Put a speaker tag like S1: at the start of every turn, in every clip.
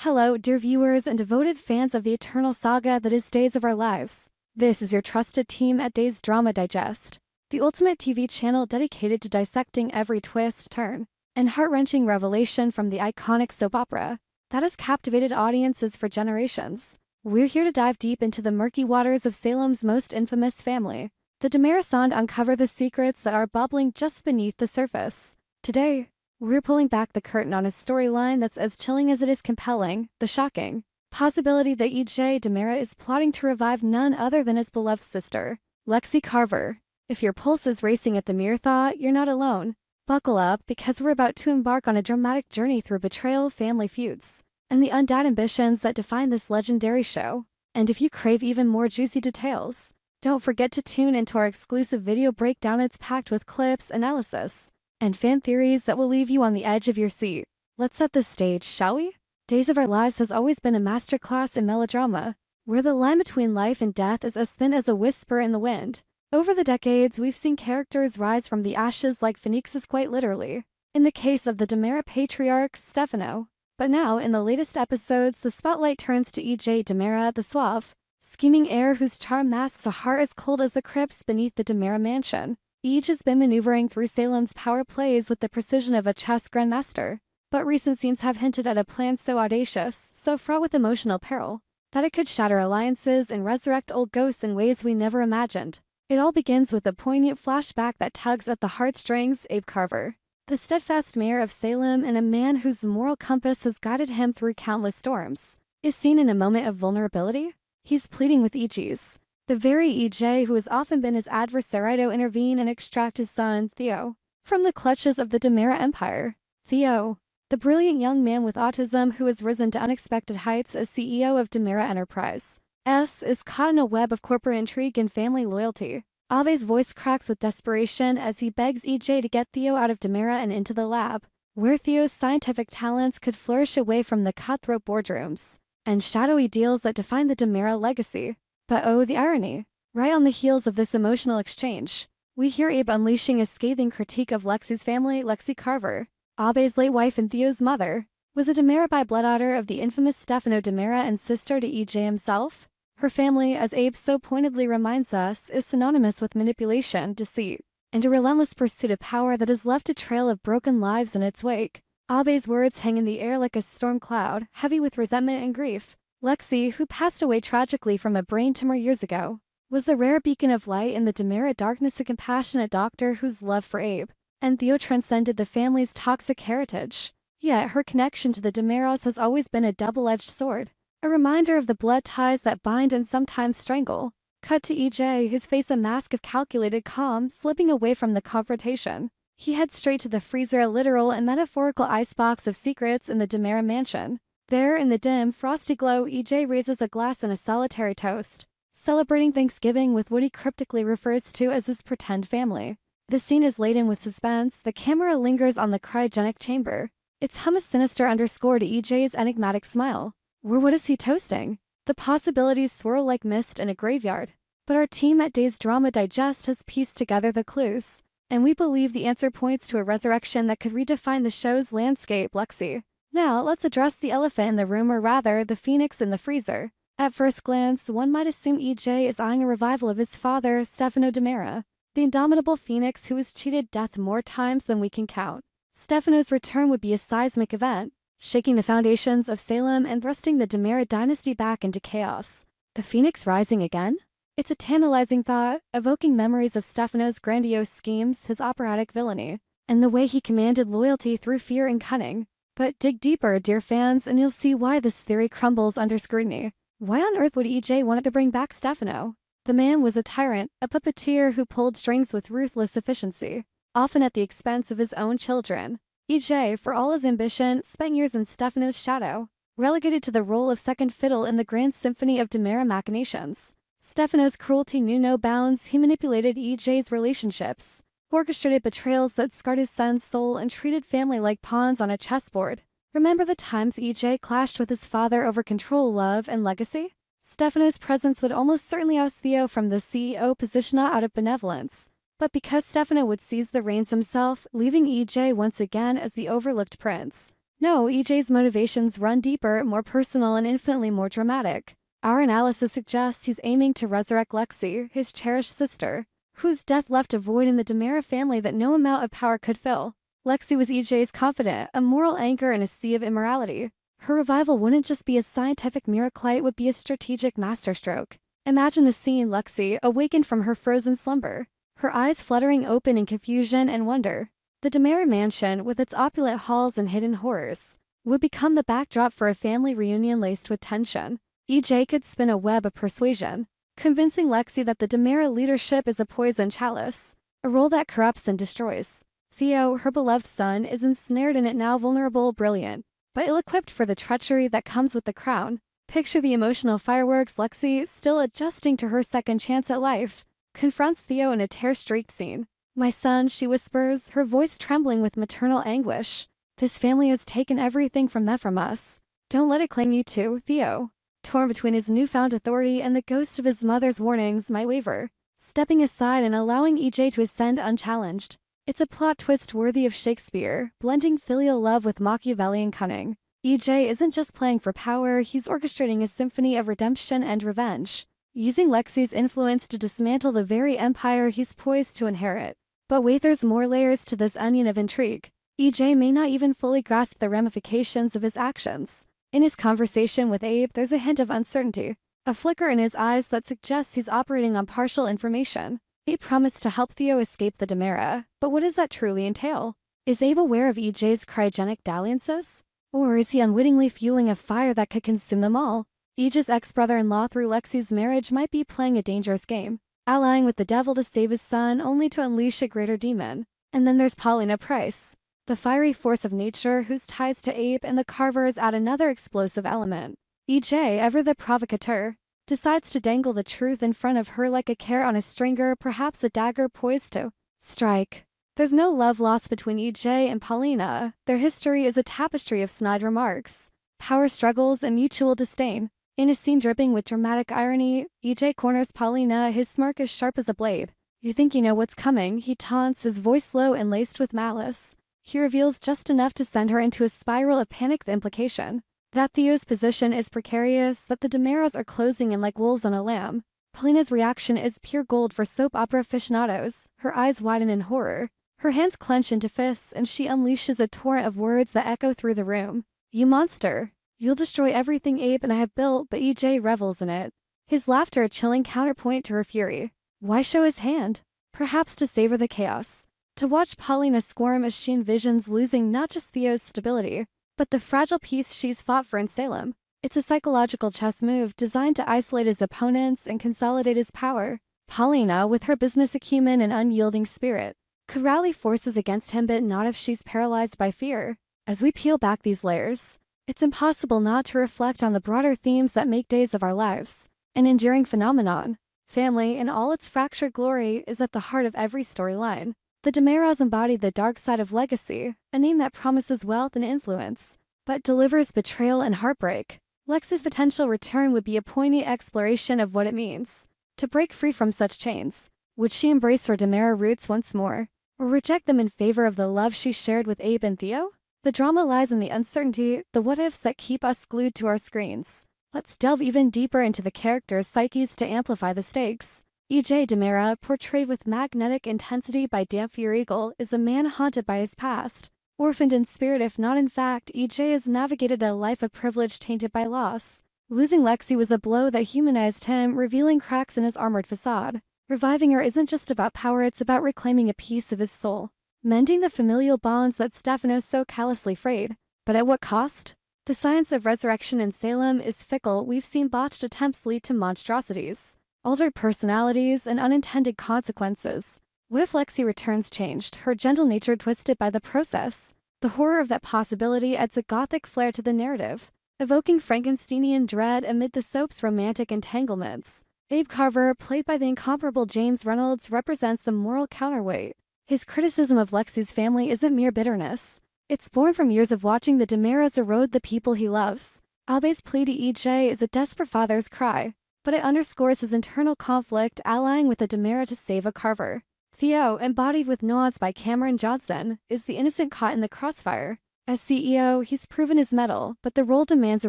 S1: Hello, dear viewers and devoted fans of the eternal saga that is Days of Our Lives. This is your trusted team at Days Drama Digest, the ultimate TV channel dedicated to dissecting every twist, turn, and heart-wrenching revelation from the iconic soap opera that has captivated audiences for generations. We're here to dive deep into the murky waters of Salem's most infamous family, the DiMera, and uncover the secrets that are bubbling just beneath the surface. Today, we're pulling back the curtain on a storyline that's as chilling as it is compelling, the shocking possibility that E.J. DiMera is plotting to revive none other than his beloved sister, Lexie Carver. If your pulse is racing at the mere thought, you're not alone. Buckle up, because we're about to embark on a dramatic journey through betrayal, family feuds, and the undying ambitions that define this legendary show. And if you crave even more juicy details, don't forget to tune into our exclusive video breakdown. It's packed with clips, analysis, and fan theories that will leave you on the edge of your seat. Let's set the stage, shall we? Days of Our Lives has always been a masterclass in melodrama, where the line between life and death is as thin as a whisper in the wind. Over the decades, we've seen characters rise from the ashes like phoenixes, quite literally, in the case of the DiMera patriarch, Stefano. But now, in the latest episodes, the spotlight turns to E.J. DiMera, the suave, scheming heir whose charm masks a heart as cold as the crypts beneath the DiMera mansion. Each has been maneuvering through Salem's power plays with the precision of a chess grandmaster, but recent scenes have hinted at a plan so audacious, so fraught with emotional peril, that it could shatter alliances and resurrect old ghosts in ways we never imagined. It all begins with a poignant flashback that tugs at the heartstrings. Abe Carver, the steadfast mayor of Salem and a man whose moral compass has guided him through countless storms, is seen in a moment of vulnerability. He's pleading with E.J.'s, the very E.J. who has often been his adversary, to intervene and extract his son, Theo, from the clutches of the DiMera empire. Theo, the brilliant young man with autism who has risen to unexpected heights as CEO of DiMera Enterprise, is caught in a web of corporate intrigue and family loyalty. Abe's voice cracks with desperation as he begs E.J. to get Theo out of DiMera and into the lab, where Theo's scientific talents could flourish away from the cutthroat boardrooms and shadowy deals that define the DiMera legacy. But oh, the irony. Right on the heels of this emotional exchange, we hear Abe unleashing a scathing critique of Lexie's family. Lexie Carver, Abe's late wife and Theo's mother, was a DiMera by blood, daughter of the infamous Stefano DiMera and sister to E.J. himself. Her family, as Abe so pointedly reminds us, is synonymous with manipulation, deceit, and a relentless pursuit of power that has left a trail of broken lives in its wake. Abe's words hang in the air like a storm cloud, heavy with resentment and grief. Lexie, who passed away tragically from a brain tumor years ago, was the rare beacon of light in the DiMera darkness, a compassionate doctor whose love for Abe and Theo transcended the family's toxic heritage. Yet her connection to the DiMeras has always been a double-edged sword, a reminder of the blood ties that bind and sometimes strangle. Cut to E.J., his face a mask of calculated calm, slipping away from the confrontation. He heads straight to the freezer, a literal and metaphorical icebox of secrets in the DiMera mansion. There, in the dim, frosty glow, E.J. raises a glass and a solitary toast, celebrating Thanksgiving with what he cryptically refers to as his pretend family. The scene is laden with suspense. The camera lingers on the cryogenic chamber, its hum sinister underscored E.J.'s enigmatic smile. What is he toasting? The possibilities swirl like mist in a graveyard, but our team at Days Drama Digest has pieced together the clues, and we believe the answer points to a resurrection that could redefine the show's landscape. Lexie. Now, let's address the elephant in the room, or rather, the phoenix in the freezer. At first glance, one might assume E.J. is eyeing a revival of his father, Stefano DiMera, the indomitable phoenix who has cheated death more times than we can count. Stefano's return would be a seismic event, shaking the foundations of Salem and thrusting the DiMera dynasty back into chaos. The phoenix rising again? It's a tantalizing thought, evoking memories of Stefano's grandiose schemes, his operatic villainy, and the way he commanded loyalty through fear and cunning. But dig deeper, dear fans, and you'll see why this theory crumbles under scrutiny. Why on earth would E.J. want to bring back Stefano? The man was a tyrant, a puppeteer who pulled strings with ruthless efficiency, often at the expense of his own children. E.J., for all his ambition, spent years in Stefano's shadow, relegated to the role of second fiddle in the grand symphony of DiMera machinations. Stefano's cruelty knew no bounds. He manipulated E.J.'s relationships, orchestrated betrayals that scarred his son's soul, and treated family like pawns on a chessboard. Remember the times E.J. clashed with his father over control, love, and legacy? Stefano's presence would almost certainly oust Theo from the CEO position out of benevolence. But because Stefano would seize the reins himself, leaving E.J. once again as the overlooked prince, No, EJ's motivations run deeper, more personal, and infinitely more dramatic. Our analysis suggests he's aiming to resurrect Lexie, his cherished sister, whose death left a void in the DiMera family that no amount of power could fill. Lexie was EJ's confidant, a moral anchor in a sea of immorality. Her revival wouldn't just be a scientific miracle, it would be a strategic masterstroke. Imagine the scene: Lexie, awakened from her frozen slumber, her eyes fluttering open in confusion and wonder. The DiMera mansion, with its opulent halls and hidden horrors, would become the backdrop for a family reunion laced with tension. EJ could spin a web of persuasion, convincing Lexie that the DiMera leadership is a poison chalice, a role that corrupts and destroys. Theo, her beloved son, is ensnared in it now, vulnerable, brilliant, but ill-equipped for the treachery that comes with the crown. Picture the emotional fireworks. Lexie, still adjusting to her second chance at life, confronts Theo in a tear-streaked scene. "My son," she whispers, her voice trembling with maternal anguish. "This family has taken everything from us. Don't let it claim you too." Theo, torn between his newfound authority and the ghost of his mother's warnings, might waver, stepping aside and allowing EJ to ascend unchallenged. It's a plot twist worthy of Shakespeare, blending filial love with Machiavellian cunning. EJ isn't just playing for power, he's orchestrating a symphony of redemption and revenge, using Lexie's influence to dismantle the very empire he's poised to inherit. But wait, there's more layers to this onion of intrigue. EJ may not even fully grasp the ramifications of his actions. In his conversation with Abe, there's a hint of uncertainty, a flicker in his eyes that suggests he's operating on partial information. Abe promised to help Theo escape the DiMera, but what does that truly entail? Is Abe aware of EJ's cryogenic dalliances? Or is he unwittingly fueling a fire that could consume them all? EJ's ex-brother-in-law through Lexie's marriage might be playing a dangerous game, allying with the devil to save his son, only to unleash a greater demon. And then there's Paulina Price, the fiery force of nature whose ties to Abe and the Carvers add another explosive element. EJ, ever the provocateur, decides to dangle the truth in front of her like a carrot on a stringer, perhaps a dagger poised to strike. There's no love lost between EJ and Paulina. Their history is a tapestry of snide remarks, power struggles, and mutual disdain. In a scene dripping with dramatic irony, EJ corners Paulina, his smirk as sharp as a blade. "You think you know what's coming," he taunts, his voice low and laced with malice. He reveals just enough to send her into a spiral of panic. The implication that Theo's position is precarious, that the DiMeras are closing in like wolves on a lamb. Paulina's reaction is pure gold for soap opera aficionados. Her eyes widen in horror, her hands clench into fists, and she unleashes a torrent of words that echo through the room. "You monster! You'll destroy everything Abe and I have built," but EJ revels in it, his laughter a chilling counterpoint to her fury. Why show his hand? Perhaps to savor the chaos, to watch Paulina squirm as she envisions losing not just Theo's stability, but the fragile peace she's fought for in Salem. It's a psychological chess move designed to isolate his opponents and consolidate his power. Paulina, with her business acumen and unyielding spirit, could rally forces against him, but not if she's paralyzed by fear. As we peel back these layers, it's impossible not to reflect on the broader themes that make Days of Our Lives an enduring phenomenon. Family, in all its fractured glory, is at the heart of every storyline. The DiMeras embody the dark side of legacy, a name that promises wealth and influence, but delivers betrayal and heartbreak. Lexie's potential return would be a poignant exploration of what it means to break free from such chains. Would she embrace her DiMera roots once more, or reject them in favor of the love she shared with Abe and Theo? The drama lies in the uncertainty, the what-ifs that keep us glued to our screens. Let's delve even deeper into the characters' psyches to amplify the stakes. EJ DiMera, portrayed with magnetic intensity by Dan Furigal, is a man haunted by his past. Orphaned in spirit if not in fact, EJ has navigated a life of privilege tainted by loss. Losing Lexie was a blow that humanized him, revealing cracks in his armored facade. Reviving her isn't just about power, it's about reclaiming a piece of his soul, mending the familial bonds that Stefano so callously frayed. But at what cost? The science of resurrection in Salem is fickle. We've seen botched attempts lead to monstrosities, altered personalities, and unintended consequences. What if Lexie returns changed, her gentle nature twisted by the process? The horror of that possibility adds a gothic flair to the narrative, evoking Frankensteinian dread amid the soap's romantic entanglements. Abe Carver, played by the incomparable James Reynolds, represents the moral counterweight. His criticism of Lexie's family isn't mere bitterness. It's born from years of watching the DiMeras erode the people he loves. Abe's plea to EJ is a desperate father's cry, but it underscores his internal conflict, allying with the DiMera to save a Carver. Theo, embodied with nuance by Cameron Johnson, is the innocent caught in the crossfire, As CEO, he's proven his mettle, but the role demands a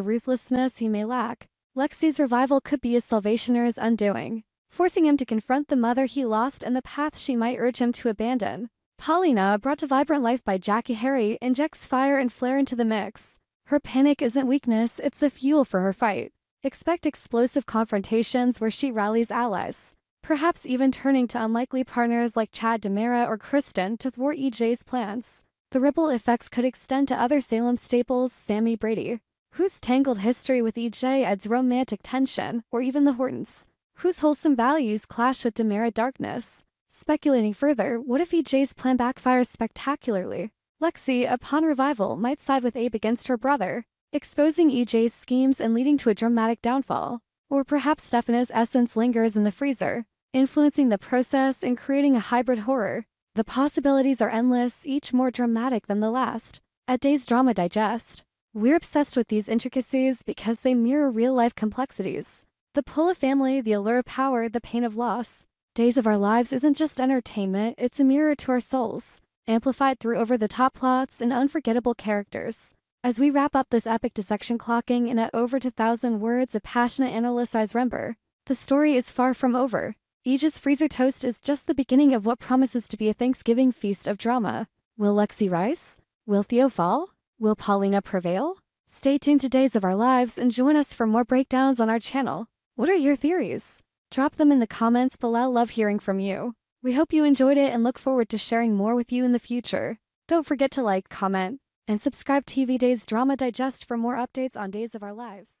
S1: ruthlessness he may lack. Lexie's revival could be his salvation or his undoing, forcing him to confront the mother he lost and the path she might urge him to abandon. Paulina, brought to vibrant life by Jackie Harry, injects fire and flair into the mix. Her panic isn't weakness, it's the fuel for her fight. Expect explosive confrontations where she rallies allies, perhaps even turning to unlikely partners like Chad DiMera or Kristen to thwart EJ's plans. The ripple effects could extend to other Salem staples, Sammy Brady, whose tangled history with EJ adds romantic tension, or even the Hortons, whose wholesome values clash with DiMera darkness. Speculating further, what if EJ's plan backfires spectacularly? Lexie, upon revival, might side with Abe against her brother, exposing EJ's schemes and leading to a dramatic downfall. Or perhaps Stefano's essence lingers in the freezer, influencing the process and creating a hybrid horror. The possibilities are endless, each more dramatic than the last. At Days Drama Digest, we're obsessed with these intricacies because they mirror real-life complexities. The pull of family, the allure of power, the pain of loss. Days of Our Lives isn't just entertainment, it's a mirror to our souls, amplified through over-the-top plots and unforgettable characters. As we wrap up this epic dissection clocking in at over 2,000 words of passionate analysis, remember, the story is far from over. EJ's freezer toast is just the beginning of what promises to be a Thanksgiving feast of drama. Will Lexie rise? Will Theo fall? Will Paulina prevail? Stay tuned to Days of Our Lives and join us for more breakdowns on our channel. What are your theories? Drop them in the comments below. Love hearing from you. We hope you enjoyed it and look forward to sharing more with you in the future. Don't forget to like, comment, and subscribe to TV Days Drama Digest for more updates on Days of Our Lives.